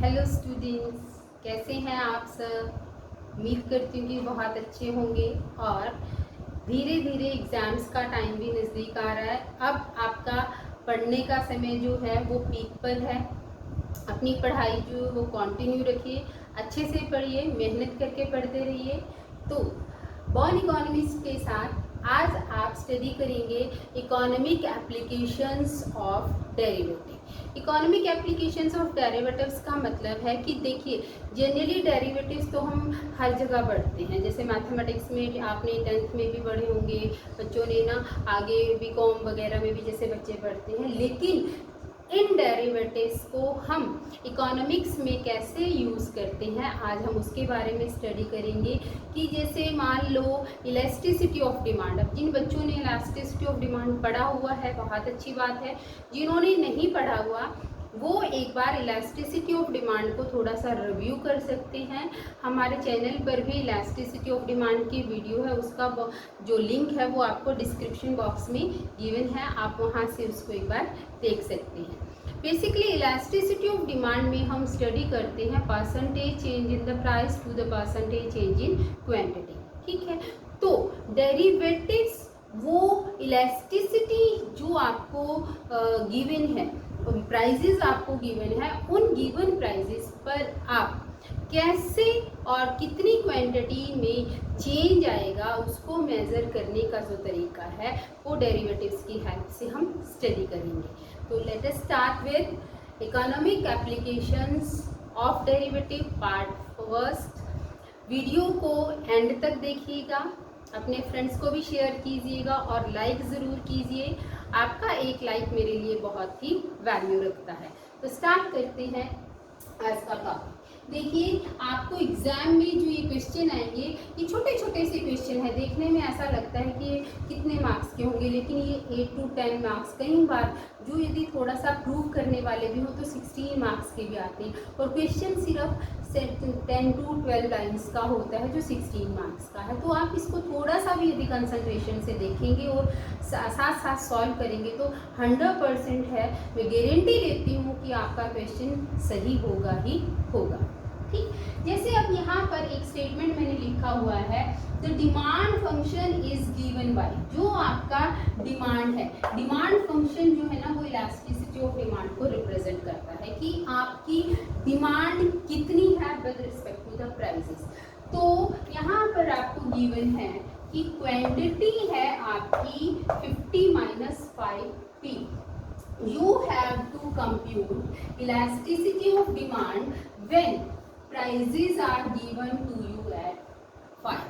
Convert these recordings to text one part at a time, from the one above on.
Hello students, कैसे हैं आप सब। उम्मीद करती हूँ कि बहुत अच्छे होंगे। और धीरे धीरे एग्ज़ाम्स का टाइम भी नज़दीक आ रहा है। अब आपका पढ़ने का समय जो है वो पीक पर है। अपनी पढ़ाई जो वो कंटिन्यू रखिए, अच्छे से पढ़िए, मेहनत करके पढ़ते रहिए। तो बॉर्न इकोनॉमिक्स के साथ आज आप स्टडी करेंगे economic applications of derivative. Economic applications of derivatives का मतलब है कि देखिए, जनरली डेरिवेटिव्स तो हम हर जगह पढ़ते हैं। जैसे मैथमेटिक्स में आपने 10th में भी पढ़े होंगे, बच्चों ने ना आगे बीकॉम वगैरह में भी जैसे बच्चे पढ़ते हैं। लेकिन इन डेरिवेटिव्स को हम इकोनॉमिक्स में कैसे यूज़ करते हैं, आज हम उसके बारे में स्टडी करेंगे। कि जैसे मान लो इलास्टिसिटी ऑफ डिमांड। अब जिन बच्चों ने इलास्टिसिटी ऑफ डिमांड पढ़ा हुआ है बहुत अच्छी बात है। जिन्होंने नहीं पढ़ा हुआ वो एक बार इलास्टिसिटी ऑफ डिमांड को थोड़ा सा रिव्यू कर सकते हैं। हमारे चैनल पर भी इलास्टिसिटी ऑफ डिमांड की वीडियो है, उसका जो लिंक है वो आपको डिस्क्रिप्शन बॉक्स में गिवन है, आप वहां से उसको एक बार देख सकते हैं। बेसिकली इलास्टिसिटी ऑफ डिमांड में हम स्टडी करते हैं percentage change in the price to the percentage change in quantity. ठीक है, तो डेरिवेटिव्स वो इलास्टिसिटी जो आपको गिवन है, प्राइजेस आपको गिवन है, उन गिवन प्राइजेस पर आप कैसे और कितनी क्वांटिटी में चेंज आएगा उसको मेज़र करने का जो तरीका है वो डेरिवेटिव्स की हेल्प से हम स्टडी करेंगे। तो let us start with economic applications of derivative part first. Video को एंड तक देखिएगा, अपने फ्रेंड्स को भी शेयर कीजिएगा और लाइक ज़रूर कीजिए। आपका एक लाइक मेरे लिए बहुत ही वैल्यू रखता है। तो स्टार्ट करते हैं आज का टॉपिक। देखिए, आपको एग्जाम में जो ये क्वेश्चन आएंगे ये छोटे छोटे से क्वेश्चन है। देखने में ऐसा लगता है कि ये कितने मार्क्स के होंगे, लेकिन ये 8 to 10 मार्क्स, कई बार जो यदि थोड़ा सा प्रूव करने वाले भी हो तो 16 मार्क्स के भी आते हैं। और क्वेश्चन सिर्फ 10 to 12 लाइन्स का होता है जो 16 मार्क्स का है। तो आप इसको थोड़ा सा भी यदि कंसंट्रेशन से देखेंगे और साथ साथ सॉल्व करेंगे तो 100% है, मैं गारंटी देती हूँ कि आपका क्वेश्चन सही होगा ही होगा। ठीक, जैसे अब यहाँ पर एक स्टेटमेंट मैंने लिखा हुआ है, the demand function is given by. जो आपका डिमांड है, डिमांड फंक्शन जो है ना वो इलास्टिसिटी ऑफ डिमांड को रिप्रेजेंट करता है कि आपकी डिमांड कितनी है with respect to the prices. तो यहाँ पर आपको गिवन है कि क्वांटिटी है आपकी 50 - 5p। You have to compute elasticity of demand when prices are given to you at 5।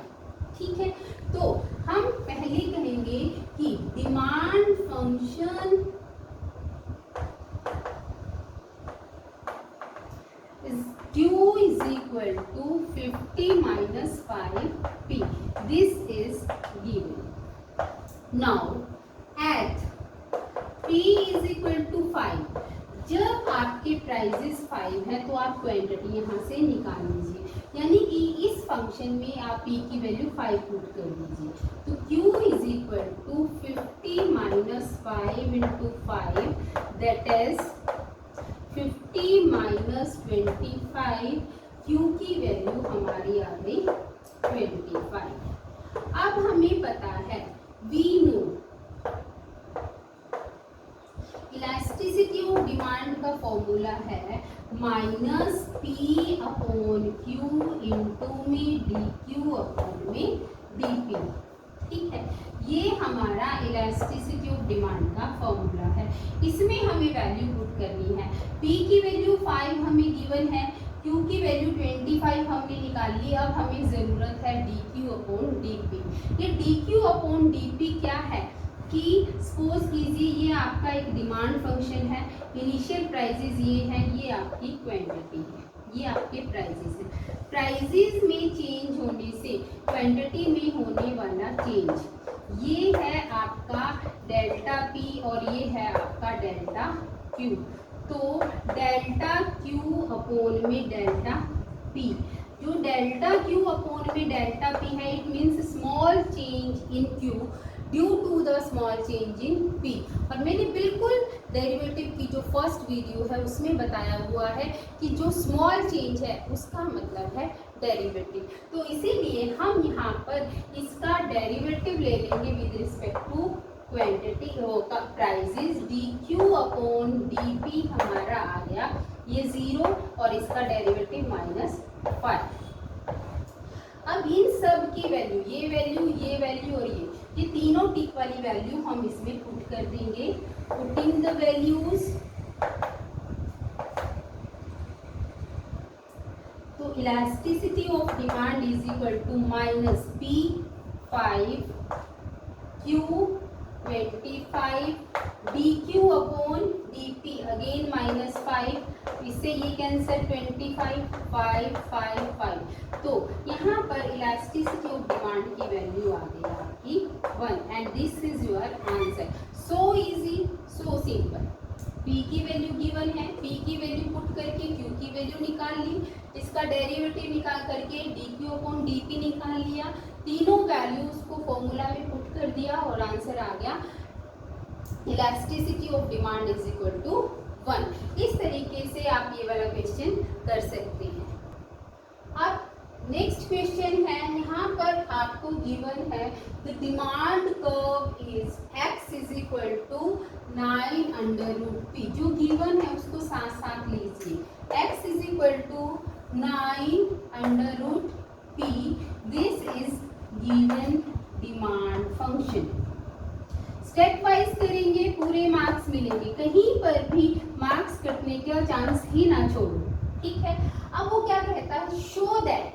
ठीक है, तो हम पहले कहेंगे कि demand function Q is equal to 50 - 5p. This is given. Now at P is equal to 5, जब आपके prices 5 है तो आप क्वांटिटी यहाँ से निकाल लीजिए, यानी कि इस फंक्शन में आप P की वैल्यू 5 पुट कर लीजिए। तो Q is equal to 50 - 5 into 5, that is 50 - 25। Q की वैल्यू हमारी आ गई 25। अब हमें पता है, we know elasticity of demand का फॉर्मूला है -P/Q इंटू में dQ/में dP। ठीक है, ये हमारा इलास्टिसिटी ऑफ डिमांड का फॉर्मूला है। इसमें हमें वैल्यू पुट करनी है। P की वैल्यू 5 हमें गिवन है, Q की वैल्यू 25 हमने निकाल ली। अब हमें ज़रूरत है dQ/dP। ये dQ/dP क्या है कि सपोज कीजिए ये आपका एक डिमांड फंक्शन है, इनिशियल प्राइजेस ये हैं, ये आपकी क्वांटिटी है, ये आपके प्राइजेस हैं। प्राइजेस में चेंज होने से क्वांटिटी में होने वाला चेंज ये है आपका डेल्टा P और ये है आपका डेल्टा Q। तो डेल्टा Q/ में डेल्टा P, जो डेल्टा Q/ में डेल्टा P है, it means small change in Q due to the small change in p। और मैंने बिल्कुल डेरिवेटिव की जो फर्स्ट वीडियो है उसमें बताया हुआ है कि जो स्मॉल चेंज है उसका मतलब है डेरिवेटिव। तो इसीलिए हम यहाँ पर इसका डेरिवेटिव ले लेंगे विद रिस्पेक्ट टू क्वांटिटी का प्राइजेस। dq अपॉन dp हमारा आ गया ये 0 और इसका डेरिवेटिव -5। अब इन सब की वैल्यू, ये वैल्यू, ये वैल्यू और ये तीनों टिक वाली वैल्यू हम इसमें पुट कर देंगे। पुटिंग द वैल्यूज, तो elasticity of demand is equal to -p5 q 25 dq upon dp again -5, इससे ये कैंसर 25 5 5 5। तो यहाँ पर इलास्टिसिटी ऑफ डिमांड की वैल्यू आ गई आपकी 1 and this is your answer. So easy, so simple. p की वैल्यू गिवन है, p की वैल्यू पुट करके q की वैल्यू निकाल ली, इसका डेरिवेटिव निकाल करके dq अपॉन dp निकाल लिया, तीनों वैल्यूज को फॉर्मूला में पुट कर दिया और आंसर आ गया elasticity of demand is equal to 1। इस तरीके से आप ये वाला क्वेश्चन कर सकते हैं। अब नेक्स्ट क्वेश्चन है, यहाँ पर आपको गिवन है the demand curve is x is equal to 9√p। जो गिवन है उसको साथ साथ लीजिए, x is equal to 9√p, this is given demand function. Step wise करेंगे, पूरे मार्क्स मिलेंगे, कहीं पर भी मार्क्स कटने का चांस ही ना छोड़ो, ठीक है। अब वो क्या कहता है, शो दैट,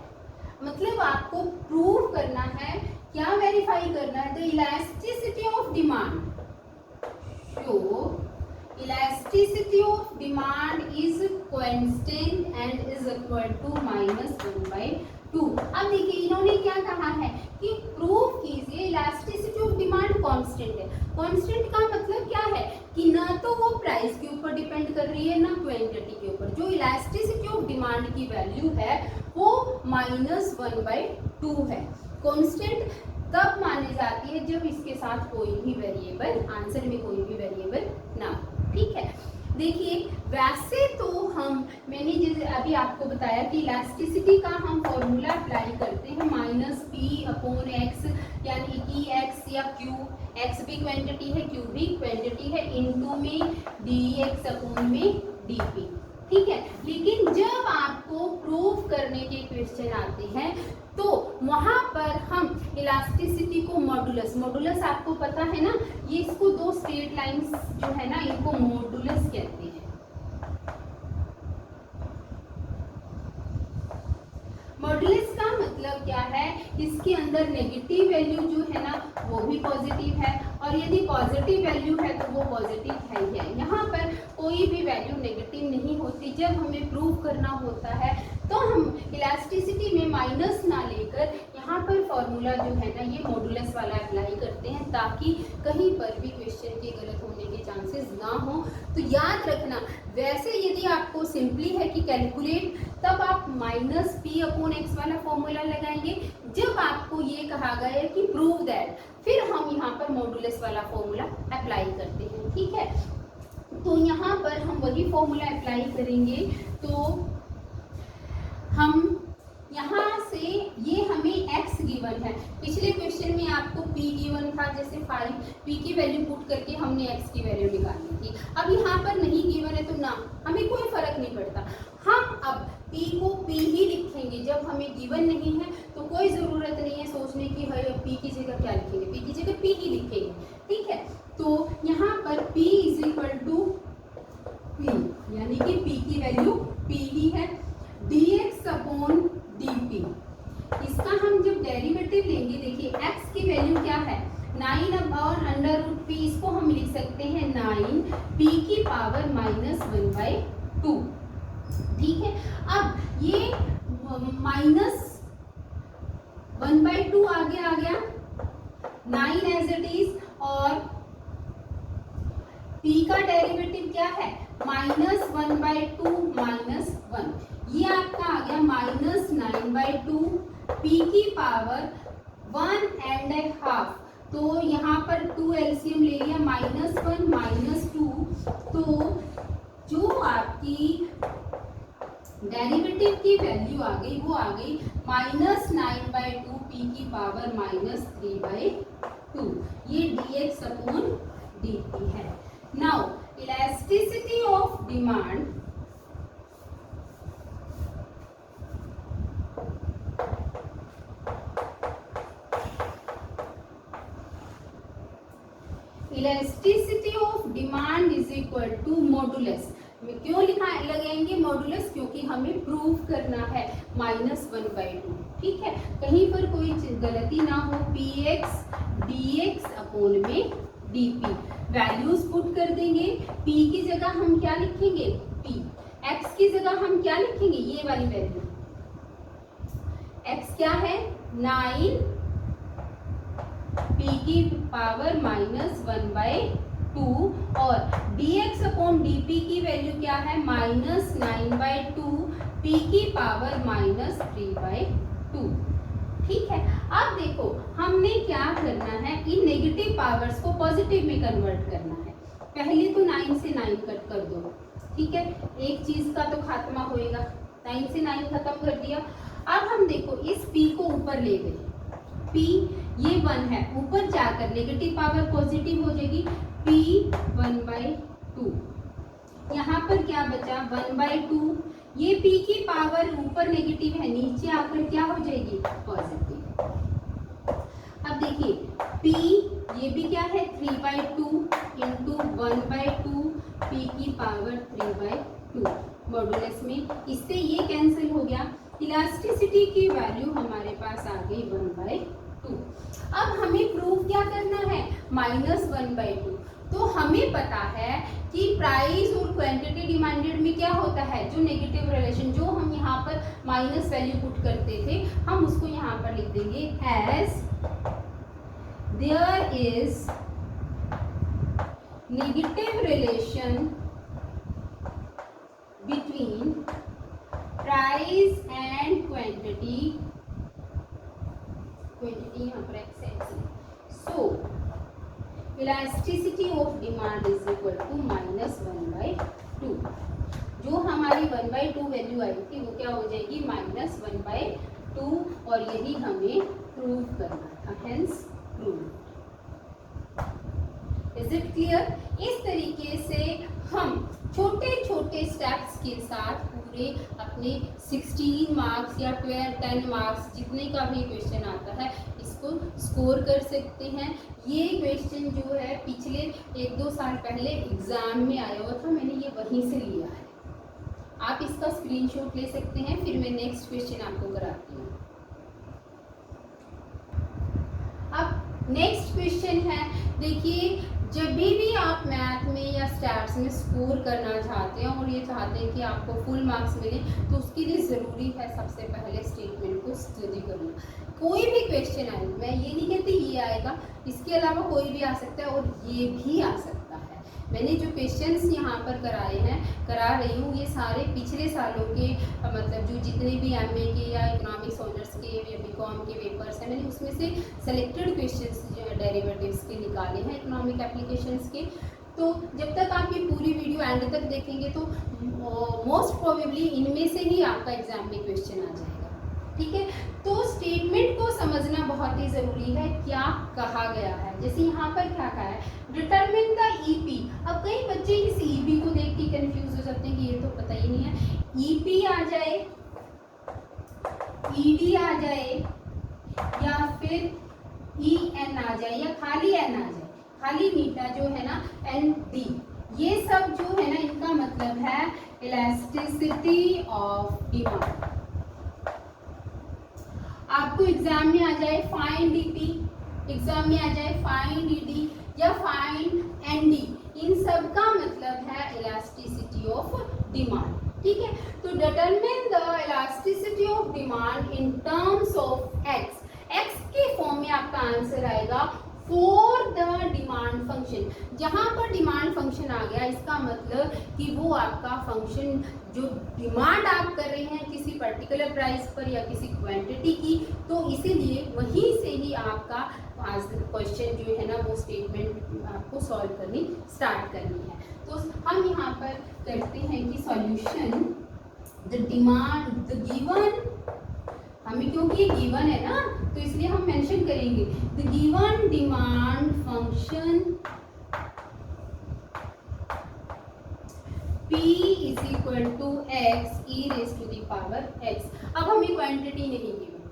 मतलब आपको प्रूव करना है, क्या वेरीफाई करना है, the elasticity of demand, show elasticity of demand is constant and is equal to -1/2। अब देखिए इन्होंने क्या कहा है कि प्रूव कीजिए इलास्टिसिटी ऑफ डिमांड कांस्टेंट है। कांस्टेंट का मतलब क्या है कि ना तो वो प्राइस के ऊपर डिपेंड कर रही है ना क्वांटिटी के ऊपर। जो इलास्टिसिटी ऑफ डिमांड की वैल्यू है वो -1/2 है। कांस्टेंट तब मानी जाती है जब इसके साथ कोई भी वेरिएबल, आंसर में कोई भी वेरिएबल ना हो, ठीक है। देखिए वैसे तो मैंने जैसे अभी आपको बताया कि इलास्टिसिटी का हम फॉर्मूला अप्लाई करते हैं -p/x, यानी कि x या q, x भी क्वांटिटी है q भी क्वांटिटी है, इनटू में dx अपॉन में dp, ठीक है। लेकिन जब आपको प्रूव करने के क्वेश्चन आते हैं तो वहां पर हम इलास्टिसिटी को मॉडुलस आपको पता है ना, ये इसको दो स्ट्रेट लाइंस जो है ना इनको मॉडुलस कहते हैं। मॉडुलस का मतलब क्या है, इसके अंदर नेगेटिव वैल्यू जो है ना वो भी पॉजिटिव है, और यदि पॉजिटिव वैल्यू है तो वो पॉजिटिव है ही है। यहाँ पर कोई भी वैल्यू नेगेटिव नहीं होती। जब हमें प्रूव करना होता है तो हम इलास्टिसिटी में माइनस ना लेकर यहाँ पर फॉर्मूला जो है ना ये मॉडुलस वाला अप्लाई करते हैं, ताकि कहीं पर भी क्वेश्चन के गलत होने के चांसेस ना हो। तो याद रखना, वैसे यदि आपको सिंपली है कि कैलकुलेट, तब आप -p/x वाला फॉर्मूला लगाएंगे। जब आपको ये कहा गया है कि प्रूव दैट, फिर हम यहाँ पर मॉडुलस वाला फॉर्मूला अप्लाई करते हैं, ठीक है। तो यहाँ पर हम वही फॉर्मूला अप्लाई करेंगे। तो हम यहाँ से ये हमें x गिवन है, पिछले क्वेश्चन में आपको p गिवन था, जैसे 5, p की वैल्यू पुट करके हमने x की वैल्यू निकालनी थी। अब यहाँ पर नहीं गिवन है तो ना, हमें कोई फर्क नहीं पड़ता, हम अब p को p ही लिखेंगे। जब हमें गिवन नहीं है तो कोई ज़रूरत नहीं है सोचने की है p की जगह क्या लिखेंगे, p की जगह p ही लिखेंगे, ठीक है। तो यहाँ पर p is equal to p, यानी कि p की वैल्यू p ही है, dx अपॉन dp। इसका हम जब डेरिवेटिव लेंगे, देखिए x की वैल्यू क्या है 9/√p, इसको हम लिख सकते हैं 9p की पावर -1/2, ठीक है। अब ये -1/2 आगे आ गया, 9 एज इट इज, और p का डेरिवेटिव क्या है -1/2 -1, ये आपका आ गया -9/2, p की पावर 1.5, तो यहाँ पर 2 एलसीएम ले लिया, -1 -2, तो जो आपकी डेरिवेटिव की वैल्यू आ गई वो आ गई -9/2 p की पावर -3/2, ये dx अपॉन dt है। Now elasticity of demand, elasticity of demand is equal to modulus. क्यों लिखा लगाएंगे मॉडुलस? क्योंकि हमें प्रूव करना है -1/2, ठीक है, कहीं पर कोई गलती ना हो। px dx अपॉन में dp, वैल्यूज पुट कर देंगे। p की जगह हम क्या लिखेंगे? p। x की जगह हम क्या लिखेंगे? ये वाली वैल्यू। x क्या है? 9 p की पावर -1/2 और dx अपॉन dp की वैल्यू क्या है? -9/2 p की पावर -3/2, ठीक है। अब देखो हमने क्या करना है, इन नेगेटिव पावर्स को पॉजिटिव में कन्वर्ट करना है। पहले तो 9 से 9 कट कर दो, ठीक है, एक चीज का तो खात्मा होएगा। 9 से 9 खत्म कर दिया। अब हम देखो इस p को ऊपर ले गए, p ये 1 है, ऊपर जाकर नेगेटिव पावर पॉजिटिव हो जाएगी, p 1/2। यहाँ पर क्या बचा? 1/2। ये p की पावर ऊपर नेगेटिव है, नीचे आकर क्या हो जाएगी? पॉजिटिव। अब देखिए p ये भी क्या है? 3/2 इंटू 1/2 p की पावर 3/2 मॉडुलस में, इससे ये कैंसिल हो गया। इलास्टिसिटी की वैल्यू हमारे पास आ गई 1/2। अब हमें प्रूव क्या करना है? -1/2। तो हमें पता है कि प्राइस और क्वांटिटी डिमांडेड में क्या होता है, जो नेगेटिव रिलेशन, जो हम यहाँ पर माइनस वैल्यू पुट करते थे, हम उसको यहाँ पर लिख देंगे as there is negative relation between price and quantity यहाँ पर x है। So elasticity of demand is equal to -1/2। जो हमारी 1/2 वैल्यू आई थी वो क्या हो जाएगी? -1/2, और यही हमें प्रूव करना था, hence prove. Is it clear? इस तरीके से हम छोटे छोटे स्टेप्स के साथ पूरे अपने 16 मार्क्स या 10 मार्क्स जितने का भी क्वेश्चन आता है इसको स्कोर कर सकते हैं। ये क्वेश्चन जो है पिछले 1-2 साल पहले एग्जाम में आया हुआ था, मैंने ये वहीं से लिया है। आप इसका स्क्रीनशॉट ले सकते हैं, फिर मैं नेक्स्ट क्वेश्चन आपको कराती हूँ। अब नेक्स्ट क्वेश्चन है, देखिए जब भी आप मैथ में या स्टैट्स में स्कोर करना चाहते हैं और ये चाहते हैं कि आपको फुल मार्क्स मिले, तो उसके लिए ज़रूरी है सबसे पहले स्टेटमेंट को स्टडी करना। कोई भी क्वेश्चन आए, मैं ये नहीं कहती ये आएगा, इसके अलावा कोई भी आ सकता है और ये भी आ सकता है। मैंने जो क्वेश्चंस यहाँ पर करा रही हूँ, ये सारे पिछले सालों के मतलब जो जितने भी एमए के या इकोनॉमिक्स ऑनर्स के या बीकॉम के पेपर्स हैं, मैंने उसमें से सेलेक्टेड क्वेश्चंस डेरिवेटिव्स के निकाले हैं, इकोनॉमिक एप्लीकेशंस के। तो जब तक आप ये पूरी वीडियो एंड तक देखेंगे तो मोस्ट प्रोबेबली इनमें से ही आपका एग्जाम में क्वेश्चन आ जाएगा, ठीक है। तो स्टेटमेंट को समझना बहुत ही ज़रूरी है, क्या कहा गया है। जैसे यहाँ पर क्या कहा है, डिटरमिन द ईपी। अब कई बच्चे इस ईपी को देख के कंफ्यूज हो जाते हैं कि ये तो पता ही नहीं है। ईपी आ जाए, ईडी आ जाए, या फिर ईएन आ जाए, या खाली एन आ जाए, खाली नीटा जो है ना एन डी, ये सब जो है ना इनका मतलब है इलास्टिसिटी ऑफ डिमांड। आपको एग्जाम में आ जाए फाइंड डीपी, एग्जाम में आ जाए फाइंड ईडी या फाइंड एनडी, इन सब का मतलब है इलास्टिसिटी ऑफ डिमांड, ठीक है। तो determine the elasticity of demand in terms of x. X के फॉर्म में आपका आंसर आएगा फॉर द डिमांड फंक्शन। जहां पर डिमांड फंक्शन आ गया इसका मतलब कि वो आपका फंक्शन जो डिमांड आप कर रहे हैं किसी पर्टिकुलर प्राइस पर या किसी क्वांटिटी की, तो इसीलिए वहीं से ही आपका क्वेश्चन जो है ना वो स्टेटमेंट आपको सॉल्व करनी स्टार्ट करनी है। तो हम यहाँ पर करते हैं कि solution the demand the given, हमें क्योंकि गिवन है ना तो इसलिए हम मेंशन करेंगे the given demand function P is equal to X E raise to the power X. अब हमें क्वांटिटी नहीं गिवन,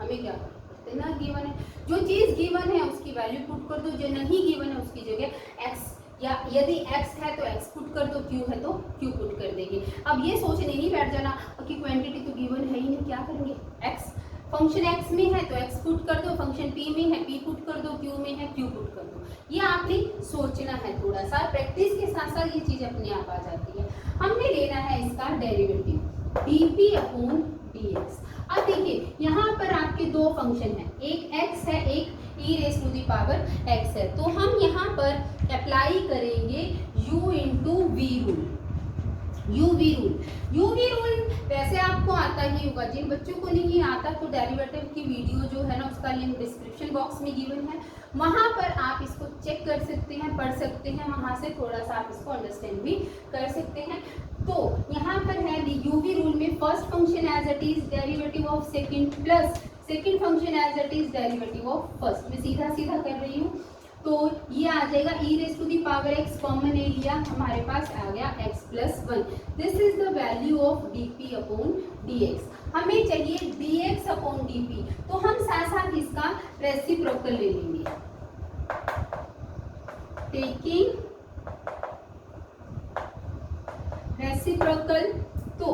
हमें क्या करते हैं ना गिवन है, जो चीज गिवन है उसकी वैल्यू पुट कर दो, जो नहीं गिवन है उसकी जगह एक्स, या यदि x है तो x पुट कर दो, q है तो q पुट कर देंगे। अब ये सोचने नहीं बैठ जाना कि क्वांटिटी तो गिवन है ही नहीं, क्या करेंगे x, फंक्शन x में है तो x पुट कर दो, फंक्शन p में है p पुट कर दो, q में है q पुट कर दो। ये आपने सोचना है, थोड़ा सा प्रैक्टिस के साथ साथ ये चीज अपने आप आ जाती है। हमने लेना है इसका डेरिवेटिव dp अपॉन dx। अब देखिए यहाँ पर आपके दो फंक्शन हैं, एक x है एक e raise to the power x है, तो हम यहाँ पर अप्लाई करेंगे u into V rule. UV rule वैसे आपको आता ही होगा, जिन बच्चों को नहीं आता तो डेरिवेटिव की वीडियो जो है ना उसका लिंक डिस्क्रिप्शन बॉक्स में गिवन है, वहां पर आप इसको चेक कर सकते हैं, पढ़ सकते हैं, वहां से थोड़ा सा आप इसको अंडरस्टैंड भी कर सकते हैं। तो यहाँ पर है यूवी रूल में first function as it is derivative of second plus second function as it is derivative of first. मैं सीधा सीधा कर रही हूँ, तो ये आ जाएगा e raise to the power x, common ले लिया, हमारे पास आ गया x plus 1। This is the value of dp upon dx। हमें चाहिए dx अपॉन dp, तो हम साथ साथ इसका रेसिप्रोकल ले लेंगे, टेकिंग रेसिप्रोकल, तो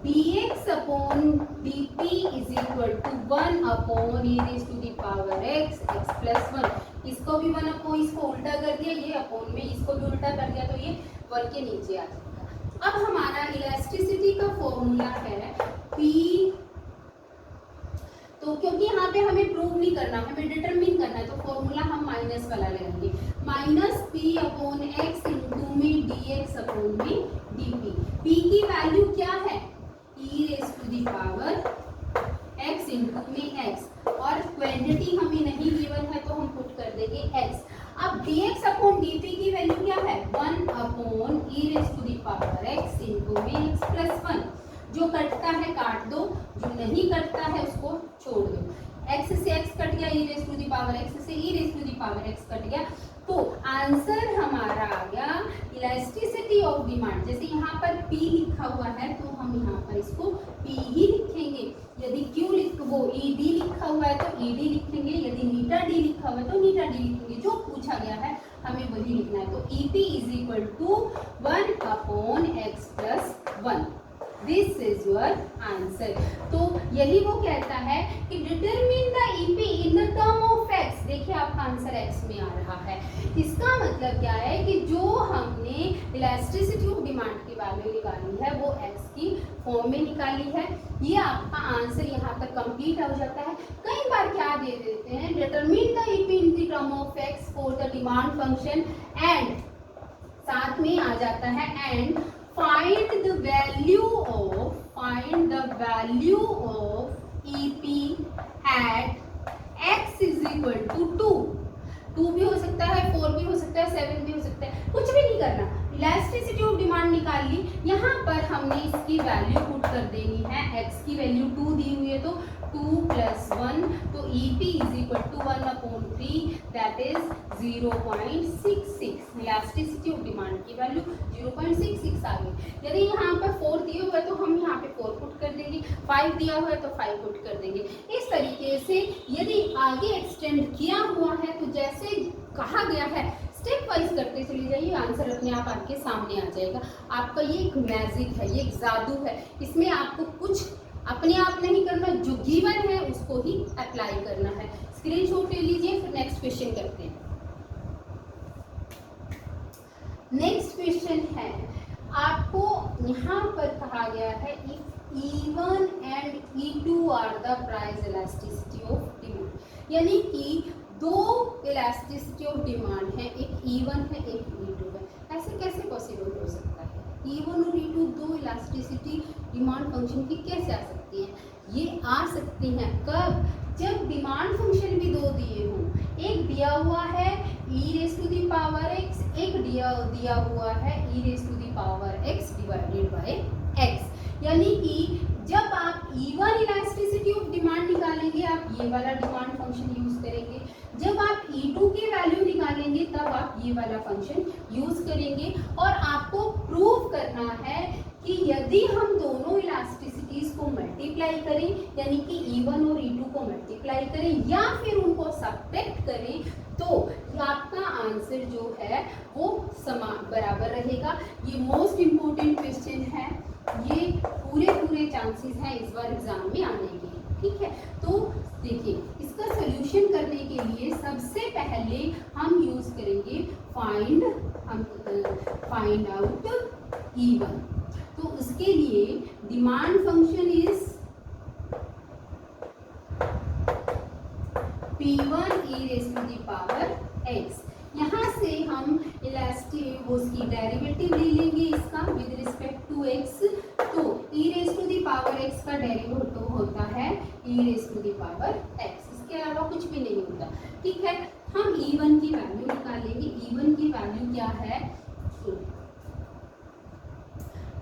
dx upon dp is equal to 1 upon e raise to the power x, x plus 1। इसको भी 1 अपॉन, इसको उल्टा कर दिया, ये अपॉन में इसको भी उल्टा कर दिया, तो ये 1 के नीचे आ जाएगा। अब हमारा इलास्टिसिटी का फॉर्मूला है P, तो क्योंकि यहाँ पे हमें प्रूव नहीं करना, हमें डिटरमिन करना है, तो फॉर्मूला हम माइनस वाला लगाएंगे, minus P upon X into में dx अपॉन में dp। P की वैल्यू क्या है, e raise to the power x into में x, और क्वांटिटी हमें नहीं गिवन है तो हम पुट कर देंगे x। अब dx अपॉन dp की वैल्यू क्या है, 1 upon e raise to the power x into में x प्लस 1। जो कटता है काट दो, जो नहीं कटता है उसको छोड़ दो। x से x कट गया, e raise to the power x से e raise to the power x cut गया, तो आंसर हमारा आ गया इलास्टिसिटी ऑफ डिमांड। जैसे यहाँ पर P लिखा हुआ है तो हम यहाँ पर इसको P ही लिखेंगे, यदि Q वो ED लिखा हुआ है तो ED लिखेंगे, यदि नीटा D लिखा हुआ है तो नीटा D लिखेंगे, जो पूछा गया है हमें वही लिखना है। तो EP is equal to 1 upon x plus 1, this is your answer. तो यही वो कहता है कि determine the EP in the term of x। देखिए आपका आंसर x में आ रहा है, इसका मतलब क्या है कि जो हमने इलास्टिसिटी ऑफ डिमांड की वैल्यू निकाली है वो x की फॉर्म में निकाली है। ये आपका आंसर यहाँ तक कंप्लीट हो जाता है। कई बार क्या दे देते हैं, determine the EP in the term of x for the demand function, and साथ में आ जाता है and find the value of EP at x is equal to 2 भी हो सकता है, 4 भी हो सकता है, 7 भी हो सकता है, कुछ भी नहीं करना। इलास्टिसिटी ऑफ डिमांड निकाल ली, यहाँ पर हमने इसकी वैल्यू पुट कर देनी है, x की वैल्यू 2 दी हुई है तो 2 प्लस 1, तो EP is equal to 1 upon 3, that is 0.66। Elasticity of demand की वैल्यू 0.66 आ गई। यदि यहाँ पर 4 दिया हुआ है तो हम यहाँ पे 4 पुट कर देंगे, 5 दिया हुआ है तो 5 पुट कर देंगे। इस तरीके से यदि आगे एक्सटेंड किया हुआ है तो जैसे कहा गया है स्टेप वाइज करते चले जाइए, आंसर अपने आप आपके सामने आ जाएगा। आपका ये एक मैजिक है, ये एक जादू है, इसमें आपको कुछ अपने आप नहीं करना, जो गिवन है उसको ही अप्लाई करना है। स्क्रीनशॉट ले लीजिए, फिर नेक्स्ट क्वेश्चन करते हैं। नेक्स्ट क्वेश्चन है, आपको यहाँ पर कहा गया है if E1 and E2 are the price elasticity of demand, यानी कि दो इलास्टिसिटी ऑफ डिमांड है, एक E1 है एक E2 है, ऐसे कैसे पॉसिबल हो सकता है? E1 और E2 दो इलास्टिसिटी डिमांड फंक्शन की कैसे आ सकती हैं? ये आ सकती हैं कब? जब डिमांड फंक्शन भी दो दिए हों, एक दिया हुआ है e⁻⁴x, एक दिया हुआ है e⁻⁴x डिवाइडेड बाय x। यानी कि जब आप E1 इलास्टिसिटी ऑफ डिमांड निकालेंगे आप ये वाला डिमांड फंक्शन यूज करेंगे, जब आप E2 की वैल्यू निकालेंगे तब आप ये वाला फंक्शन यूज करेंगे। और आपको प्रूव करना है कि यदि हम दोनों इलास्टिसिटीज को मल्टीप्लाई करें, यानी कि E1 और E2 को मल्टीप्लाई करें या फिर उनको सब्ट्रैक्ट करें, तो आपका आंसर जो है वो समान बराबर रहेगा। ये मोस्ट इम्पोर्टेंट क्वेश्चन है, ये पूरे चांसेस हैं इस बार एग्जाम में आने के, ठीक है। तो देखिए इसका सोल्यूशन करने के लिए सबसे पहले हम यूज करेंगे फाइंड आउट E1। तो उसके लिए demand function is P1 e⁻⁴x। यहाँ से हम इलास्टिक उसकी डेरिवेटिव ले लेंगे इसका विद रिस्पेक्ट टू x। तो e⁻⁴x का डेरिवेटिव होता है e⁻⁴x, इसके अलावा कुछ भी नहीं होता, ठीक है। हम E1 की वैल्यू निकालेंगे। E1 की वैल्यू क्या है?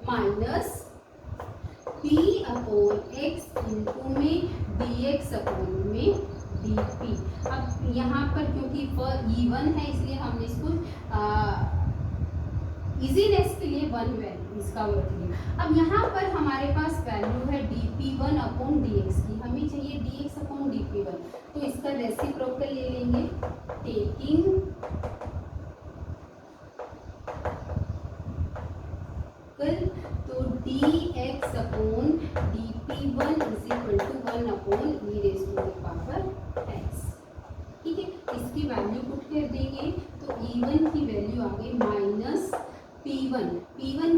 माइनस p/x इंटू में dx/में dp। अब यहाँ पर क्योंकि E1 है इसलिए हमने इसको इजीनेस के लिए 1 वैल्यू इसका वर्क लिया। अब यहाँ पर हमारे पास वैल्यू है dp1/dx की, हमें चाहिए dx/dp1, तो इसका रेसिप्रोकल ले लेंगे टेकिंग तो dx/dp1 is equal to 1/e⁻⁴x, ठीक है। इसकी वैल्यू पुट कर देंगे तो E1 की वैल्यू आ गई माइनस P1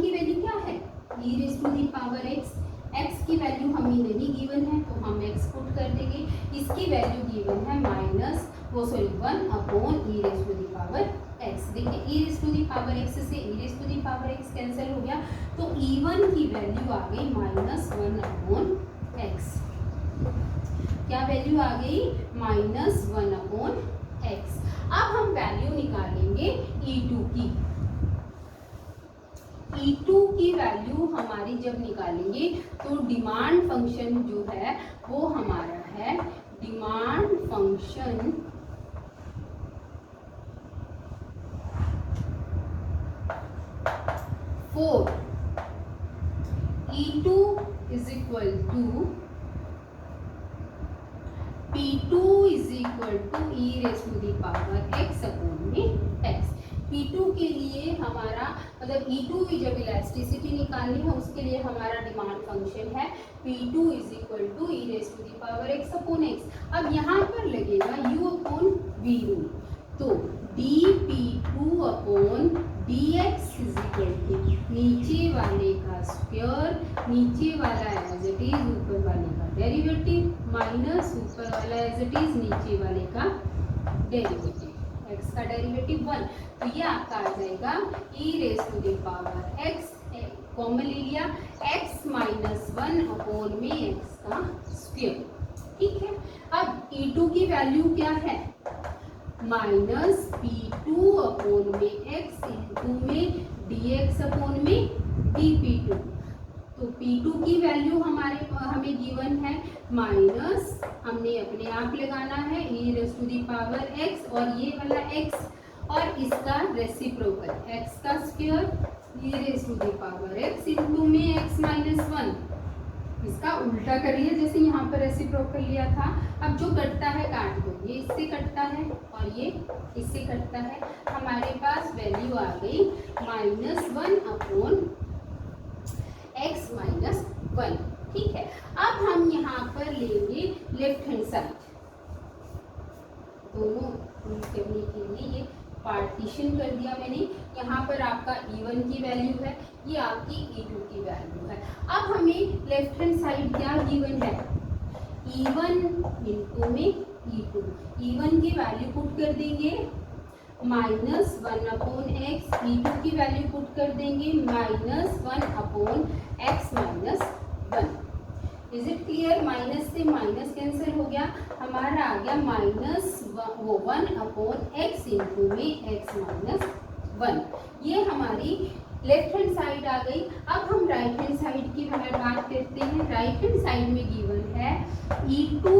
की वैल्यू क्या है? e⁻⁴x। x की वैल्यू हमें नहीं गिवन है तो हम x पुट कर देंगे, इसकी वैल्यू गिवन है माइनस 1/e⁻⁴x। देखिए e⁻⁴x से e⁻⁴x कैंसिल हो गया, तो E1 की वैल्यू आ गई माइनस 1/x। क्या वैल्यू आ गई? Minus 1/x। अब हम वैल्यू निकालेंगे E2 की। E2 की वैल्यू हमारी जब निकालेंगे तो डिमांड फंक्शन जो है वो हमारा है demand function for E2 is equal to P2 is equal to e⁻⁴x/x। P2 के लिए हमारा मतलब E2 की जब इलास्टिसिटी निकालनी है उसके लिए हमारा डिमांड फंक्शन है P2 is equal to e⁻⁴x/x। अब यहाँ पर लगेगा u/v रूल, तो dp2/dx इज इक्वल टू नीचे वाले का स्क्वायर, नीचे वाला एज इट इज ऊपर वाले का डेरिवेटिव माइनस ऊपर वाला एज इट इज नीचे वाले का डेरिवेटिव, x का डेरिवेटिव 1। तो ये आपका आ जाएगा e⁻⁴x, कॉमन ले लिया x माइनस 1/x का स्क्वायर, ठीक है। अब E2 की वैल्यू क्या है? माइनस P2/x इंटू में dx/में dp2। तो P2 की वैल्यू हमें गिवन है माइनस, हमने अपने आप लगाना है e⁻⁴x और ये वाला x और इसका रेसिप्रोकल x का स्क्वायर e⁻⁴x इंटू में x माइनस 1, इसका उल्टा करिए जैसे यहाँ पर रेसिप्रोकल लिया था। अब जो कटता है काट दो, ये इससे कटता है और ये इससे कटता है, हमारे पास वैल्यू आ गई माइनस 1/x माइनस 1, ठीक है। अब हम यहाँ पर लेंगे लेफ्ट हैंड साइड, दोनों करने के लिए ये पार्टीशन कर दिया मैंने। यहाँ पर आपका E1 की वैल्यू है, ये आपकी E2 की वैल्यू है। अब हमें लेफ्ट हैंड साइड क्या गिवन है? E1 इंटू में E2। E1 की वैल्यू पुट कर देंगे माइनस 1/x, E2 की वैल्यू पुट कर देंगे minus 1/x minus 1। Is it clear? Minus से माइनस कैंसिल हो गया, हमारा आ गया माइनस 1/x इंटू में x माइनस 1। ये हमारी लेफ्ट हैंड साइड आ गई। अब हम राइट हैंड साइड की बात करते हैं। राइट हैंड साइड में गिवन है E2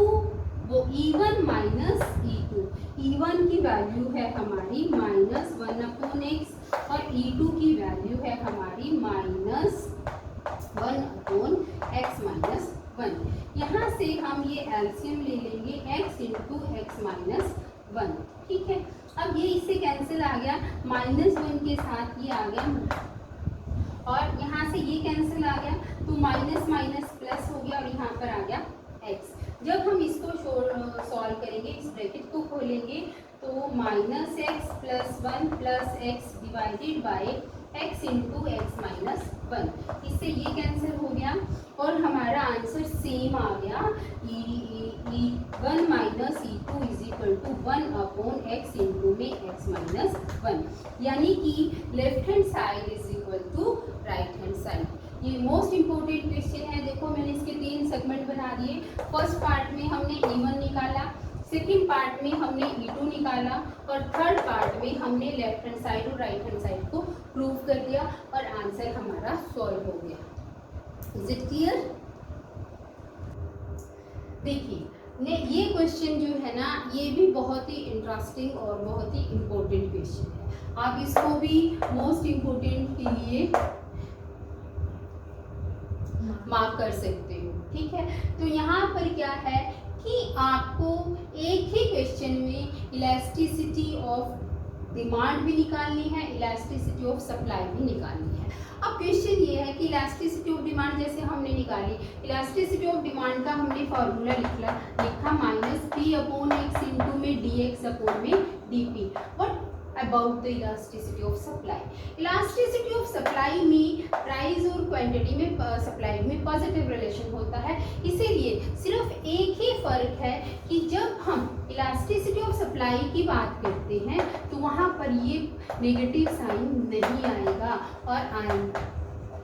वो E1 माइनस E2। E1 की वैल्यू है हमारी माइनस 1/x और E2 की वैल्यू है हमारी माइनस 1/x माइनस 1। यहाँ से हम ये एलसीएम ले लेंगे x इंटू एक्स माइनस 1। ठीक है, अब ये इससे कैंसिल आ गया, माइनस 1 के साथ ये आ गया और यहाँ से ये कैंसिल आ गया तो माइनस माइनस प्लस हो गया और यहाँ पर आ गया x। जब हम इसको सॉल्व करेंगे, इस ब्रैकेट को खोलेंगे तो minus x plus 1 plus x divided by x into x minus 1। इससे ये कैंसिल हो गया और हमारा आंसर सेम आ गया, E1 minus E2 is equal to 1/x into में x माइनस 1। यानी कि left hand side is equal to right hand side. ये मोस्ट इंपॉर्टेंट क्वेश्चन है। देखो मैंने इसके 3 सेगमेंट बना दिए। फर्स्ट पार्ट में हमने E1 निकाला, सेकेंड पार्ट में हमने E2 निकाला और थर्ड पार्ट में हमने लेफ्ट हैंड साइड और राइट हैंड साइड को प्रूव कर दिया और आंसर हमारा सॉल्व हो गया। Is it clear? देखिए ये क्वेश्चन जो है ना, ये भी बहुत ही इंटरेस्टिंग और बहुत ही इम्पोर्टेंट क्वेश्चन है। आप इसको भी मोस्ट इम्पोर्टेंट के लिए मार्क कर सकते हो। ठीक है, तो यहाँ पर क्या है कि आपको एक ही क्वेश्चन में इलास्टिसिटी ऑफ डिमांड भी निकालनी है, इलास्टिसिटी ऑफ सप्लाई भी निकालनी है। अब क्वेश्चन ये है कि इलास्टिसिटी ऑफ डिमांड जैसे हमने निकाली, इलास्टिसिटी ऑफ डिमांड का हमने फॉर्मूला लिखा माइनस P/x इंटू में dx अपॉन में dp। What about the elasticity of supply? Elasticity of supply में प्राइस और क्वांटिटी में सप्लाई में पॉजिटिव रिलेशन होता है। इसीलिए सिर्फ एक ही फर्क है कि जब हम इलास्टिसिटी ऑफ सप्लाई की बात करते हैं तो वहाँ पर ये नेगेटिव साइन नहीं आएगा और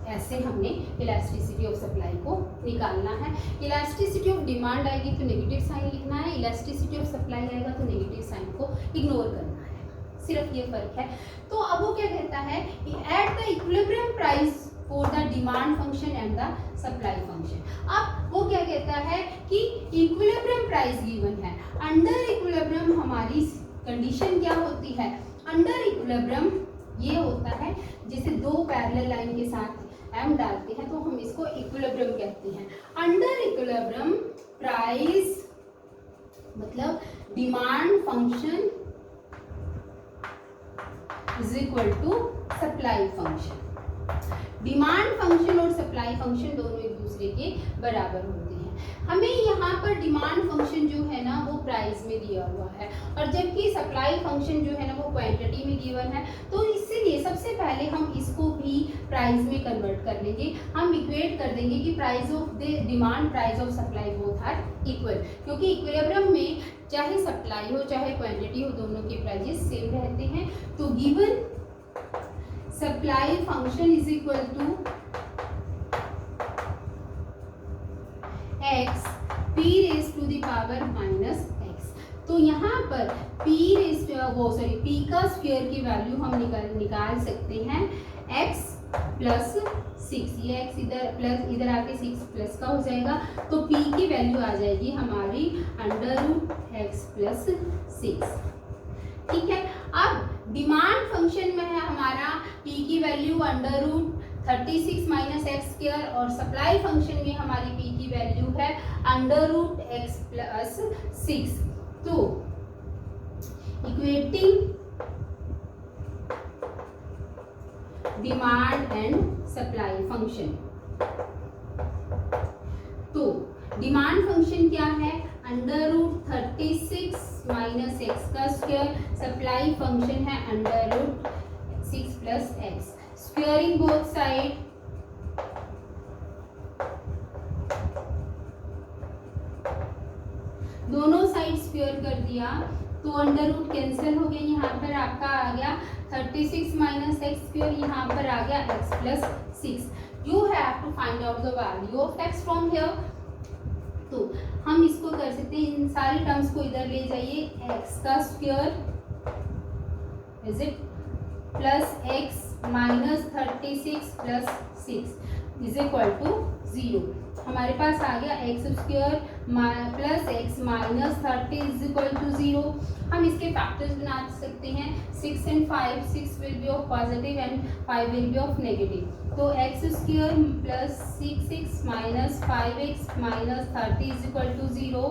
ऐसे हमने इलास्टिसिटी ऑफ सप्लाई को निकालना है। इलास्टिसिटी ऑफ डिमांड आएगी तो नेगेटिव साइन लिखना है, इलास्टिसिटी ऑफ सप्लाई आएगा तो नेगेटिव साइन को इग्नोर करना है। सिर्फ ये फर्क है। तो अब वो क्या कहता है कि at the equilibrium price for the demand function and the supply function. अब वो क्या कहता है कि इक्विलिब्रियम प्राइस गिवन है। अंडर इक्विलिब्रियम हमारी कंडीशन क्या होती है? अंडर इक्विलिब्रियम ये होता है जैसे दो पैरेलल लाइन के साथ m डालते हैं तो हम इसको इक्विलिब्रियम कहते हैं। अंडर इक्विलिब्रियम प्राइस मतलब demand function is equal to supply function. Demand function और सप्लाई फंक्शन दोनों एक दूसरे के बराबर होते हैं। हमें यहाँ पर डिमांड फंक्शन जो है ना वो प्राइस में दिया हुआ है और जबकि सप्लाई फंक्शन जो है ना वो क्वांटिटी में गिवन है। तो इसीलिए सबसे पहले हम इसको भी प्राइस में कन्वर्ट कर लेंगे। हम इक्वेट कर देंगे कि price of the demand price of supply both are equal, क्योंकि इक्विलिब्रियम में चाहे सप्लाई हो चाहे क्वांटिटी हो दोनों के प्राइजेस सेम रहते हैं। तो given supply function is equal to x p raise to the power minus x। तो यहाँ पर p का स्क्वायर की वैल्यू हम निकाल सकते हैं x प्लस 6। ये x इधर प्लस इधर आके 6 प्लस का हो जाएगा तो p की वैल्यू आ जाएगी हमारी √x प्लस 6। ठीक है, अब डिमांड फंक्शन में है हमारा p की वैल्यू √36 माइनस एक्स स्क्वायर और सप्लाई फंक्शन में हमारी p की वैल्यू है √x प्लस 6। तो equating demand and supply function, तो डिमांड फंक्शन क्या है? √36 माइनस एक्स का स्क्वायर, सप्लाई फंक्शन है √6 plus x. Squaring both side, दोनों साइड स्क्वायर कर दिया तो अंडर रूट कैंसिल हो गया, यहाँ पर आपका आ गया 36 माइनस एक्स स्क्वायर, यहाँ पर आ गया x plus 6। You have to find out the value of x from here. तो हम इसको कर सकते हैं, इन सारे टर्म्स को इधर ले जाइए, एक्स का square is it plus x minus 36 plus 6 is equal to 0। हमारे पास आ गया x square plus x minus 30 is equal to 0। हम इसके फैक्टर्स बना सकते हैं 6 and 5, 6 will be of positive and 5 will be of negative. तो x square plus 6x minus 5x minus 30 is equal to 0।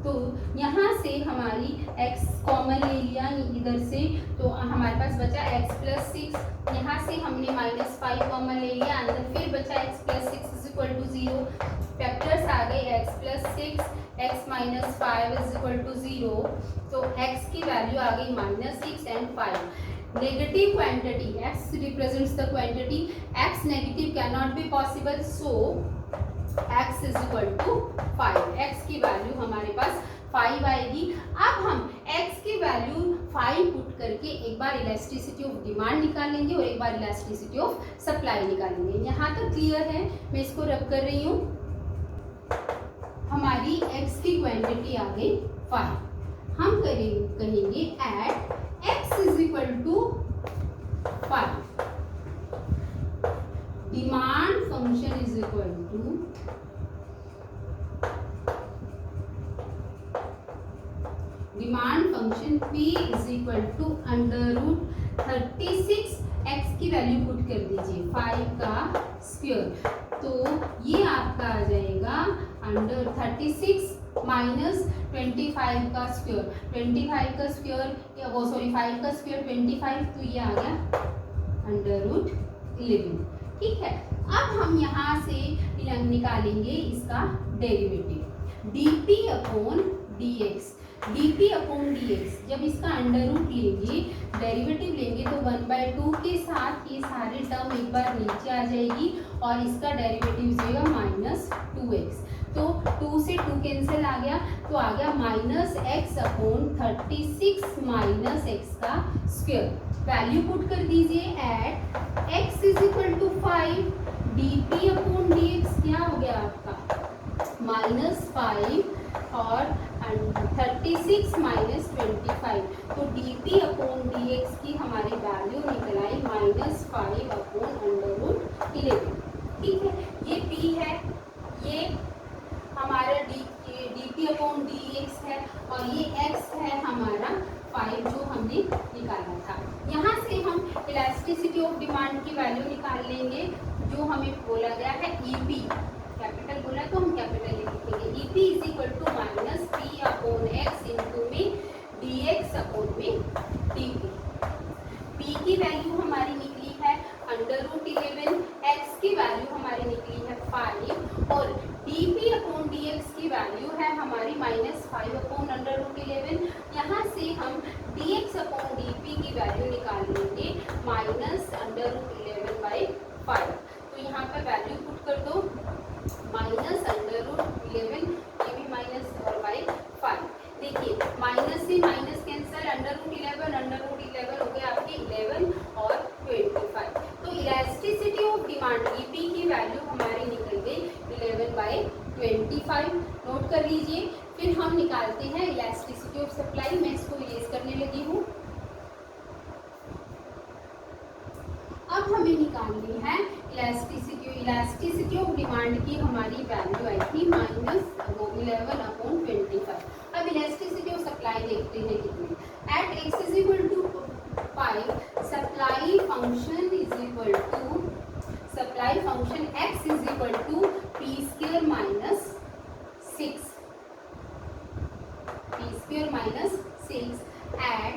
तो यहाँ से हमारी x कॉमन ले लिया इधर से, तो हमारे पास बचा x प्लस 6, यहाँ से हमने माइनस 5 कॉमन ले लिया, अंदर फिर बचा x plus 6 is equal to 0। Factors आ गए x plus 6, x minus 5 is equal to 0। तो x की वैल्यू आ गई minus 6 and 5। Negative quantity, x represents the quantity, x negative can not be possible, so x is equal to 5। x की value हमारे पास 5 आएगी। अब हम x की वैल्यू 5 पुट करके एक बार इलास्टिसिटी ऑफ डिमांड निकालेंगे और एक बार इलास्टिसिटी ऑफ सप्लाई निकालेंगे। यहाँ तक क्लियर है? मैं इसको रब कर रही हूँ। हमारी x की क्वांटिटी आ गई 5। हम कहेंगे at x is equal to 5, demand function is equal to demand function p is equal to under root 36, x की वैल्यू पुट कर दीजिए 5 का स्क्वायर, तो ये आपका आ जाएगा अंडर 36 माइनस 25 का स्क्वायर, 25 का स्क्वायर वो सॉरी 5 का स्क्वायर 25, तो ये आ गया अंडर रूट 11। ठीक है, अब हम यहाँ से निकालेंगे इसका derivative dp upon dx। dp upon dx जब इसका अंडर रूट लेंगे, डेरिवेटिव लेंगे, तो 1/2 के साथ ये सारे टर्म एक बार नीचे आ जाएगी और इसका डेरिवेटिव जाएगा माइनस 2x। तो 2 से 2 कैंसिल आ गया, तो आ गया minus x upon 36 minus x का स्क्वायर। वैल्यू पुट कर दीजिए at x is equal to 5, dp upon dx क्या हो गया आपका माइनस 5 और 36 माइनस 25, तो dp अपॉन dx की हमारी वैल्यू निकल आई माइनस 5 अपॉन अंडर रूट 11। ठीक है, ये p है, ये हमारा dp अपॉन dx है और ये x है हमारा 5 जो हमने निकाला था। यहाँ से हम इलास्टिसिटी ऑफ डिमांड की वैल्यू निकाल लेंगे, जो हमें बोला गया है EP, कैपिटल बोला तो हम कैपिटल लिखेंगे। EP is equal to minus p upon x into में dx अपॉन में dp। p की वैल्यू हमारी निकली है अंडर रूट 11, x की वैल्यू हमारी निकली है 5 और dp अपॉन dx की वैल्यू है हमारी माइनस 5 अपॉन अंडर रूट 11। यहाँ से हम dx अपॉन dp की वैल्यू निकाल लेंगे माइनस अंडर रूट 11/5। तो यहाँ पर वैल्यू पुट कर दो, माइनस अंडर रूट 11, ये भी माइनस और बाई 5। देखिए माइनस से माइनस कैंसिल, अंडर रूट 11 हो गया आपके 11 और 25। तो इलास्टिसिटी ऑफ डिमांड EP की वैल्यू हमारी निकल गई 11/25। नोट कर लीजिए। फिर हम निकालते हैं इलास्टिसिटी ऑफ सप्लाई। मैं इसको इरेज करने लगी हूँ। अब हमें निकालनी है इलास्टिसिटी ऑफ डिमांड की हमारी वैल्यू आई थी माइनस 11/25। अब इलास्टिसिटी ऑफ सप्लाई देखते हैं कितनी। At x is equal to 5, supply function is equal to x is equal to p square minus 6, at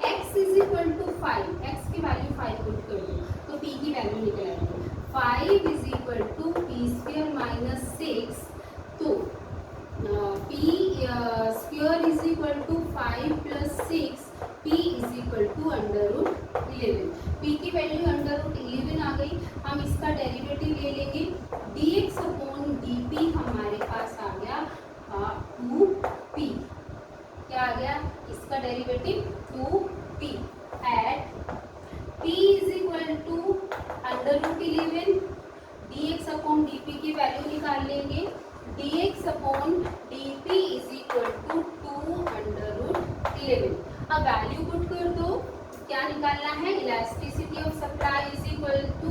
x is equal to 5, x की value 5 put कर दो, तो p की वैल्यू निकल आएगी 5 is equal to p square minus 6। तो p dx upon dp is equal to 2√11। अब value put कर दो, क्या निकालना है, elasticity of supply is equal to,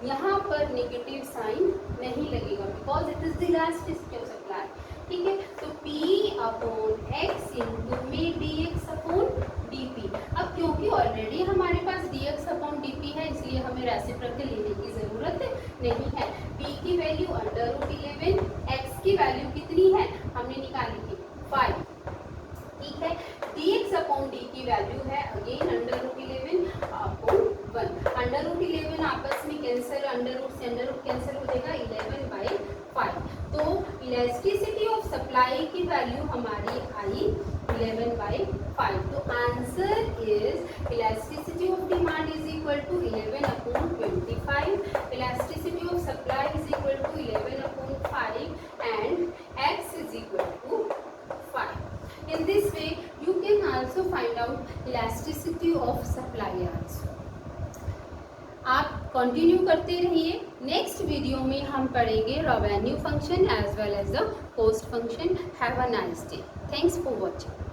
यहाँ पर नेगेटिव साइन नहीं लगेगा because it is the elasticity of supply, ठीक है। तो P अपॉन x इंटू में dx अपॉन dp। अब क्योंकि ऑलरेडी हमारे पास dx अपॉन dp है इसलिए हमें रेसिप्रोकल लेने की जरूरत नहीं है। P की वैल्यू √11, x की वैल्यू कितनी है हमने निकाली थी 5, ठीक है। dx अपॉन d की वैल्यू है अगेन √11 अपॉन 1। √11 आपस में कैंसिल, अंडर रूट से अंडर रूट कैंसिल हो जाएगा, 11/5। तो इलास्टिसिटी ऑफ सप्लाई की वैल्यू हमारी आई 11/5। तो answer is elasticity of demand is equal to 11 upon 25, elasticity of supply is equal to 11 upon 5 and x is equal to 5। In this way you can also find out elasticity of supply also। आप continue करते रहिए। Next video में हम पढ़ेंगे revenue function as well as the cost function. Have a nice day. Thanks for watching.